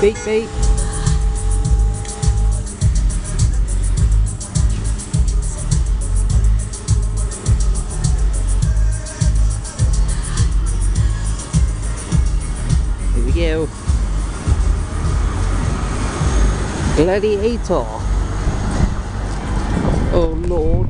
Beep beep. Here we go. Gladiator. Oh Lord.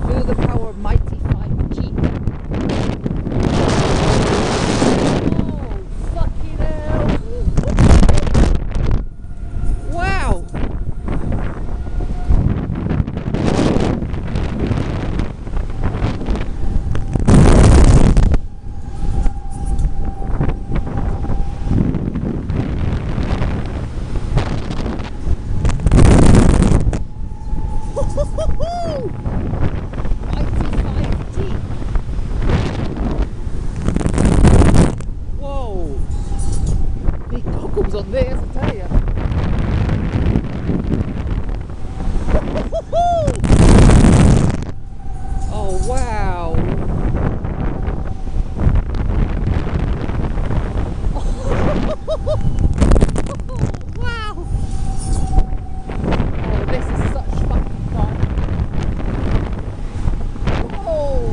Feel the power of mighty 5G. Oh, fucking hell. Wow. Mighty 5G. Whoa. Big goggles on this, I tell you. Oh wow. Wow. Oh, this is such fucking fun. Whoa.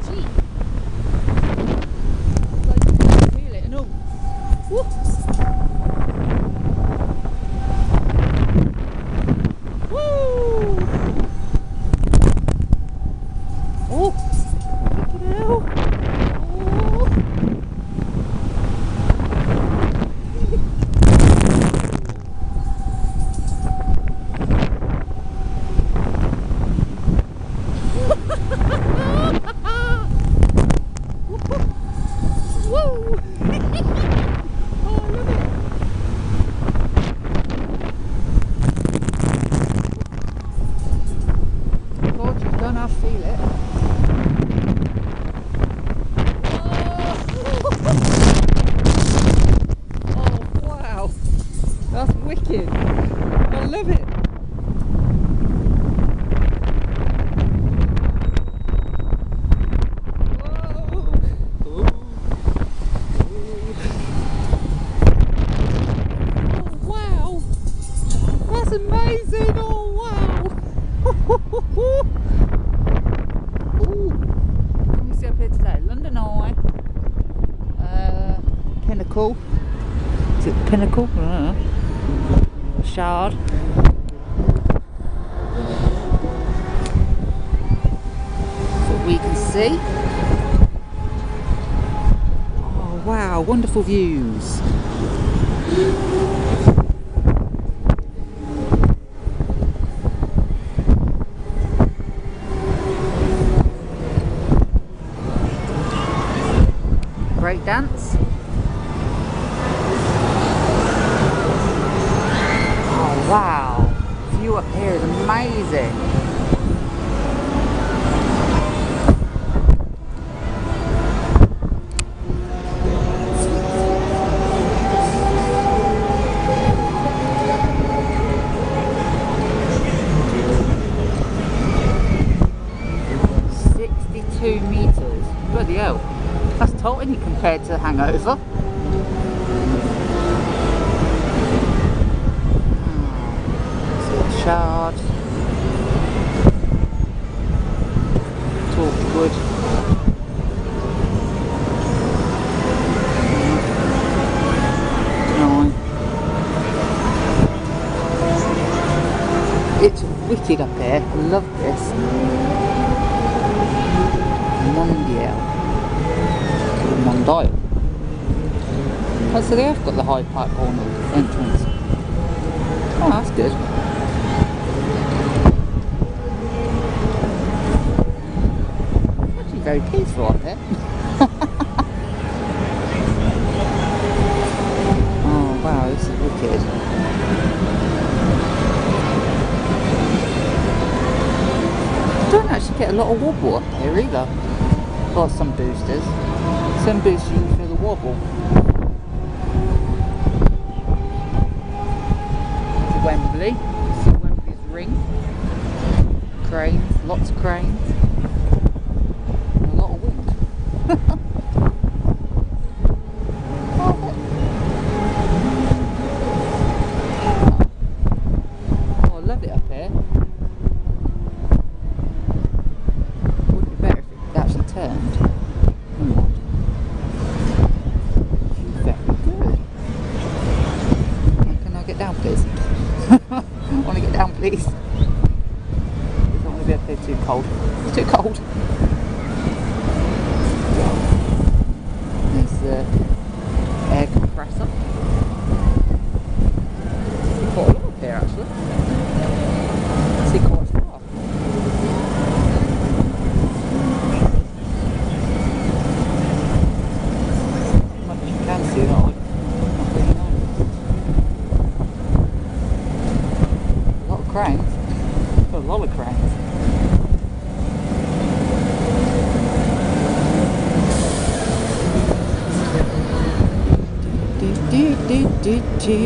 Gee. Like, you can feel it and all. Woo. Woo. Oh. Look at hell. Oh. Woo! Oh, I love it. God, you don't have to feel it. Oh, wow. That's wicked. I love it. Wow, that's amazing! Oh wow! Ooh, can we see up here today? London Eye, Pinnacle. Is it Pinnacle? I don't know. Shard. That's what we can see. Oh wow, wonderful views. Break dance. Oh wow, view up here is amazing. Meters. Bloody hell. That's tiny compared to Hangover. Shard. Torchwood. It's wicked up here. I love this. Mondial. Mondial. Oh, so they have got the Hyde Park Corner entrance. Oh, that's good. Actually very peaceful up here. Oh wow, this is wicked. Don't actually get a lot of wobble up here either. Got some boosters. Some bits you can feel the wobble. To Wembley. See Wembley's ring. Cranes, lots of cranes. And a lot of wind. Oh, I love it up here. Wouldn't be better if it actually turned. Get down, please. I want to get down, please. I don't want to be up here too cold. It's too cold. There's the air compressor. See quite a lot up here, actually. See quite far. Not much you can see that. Cranes. A lot of cranes. Do, do, do, do, do.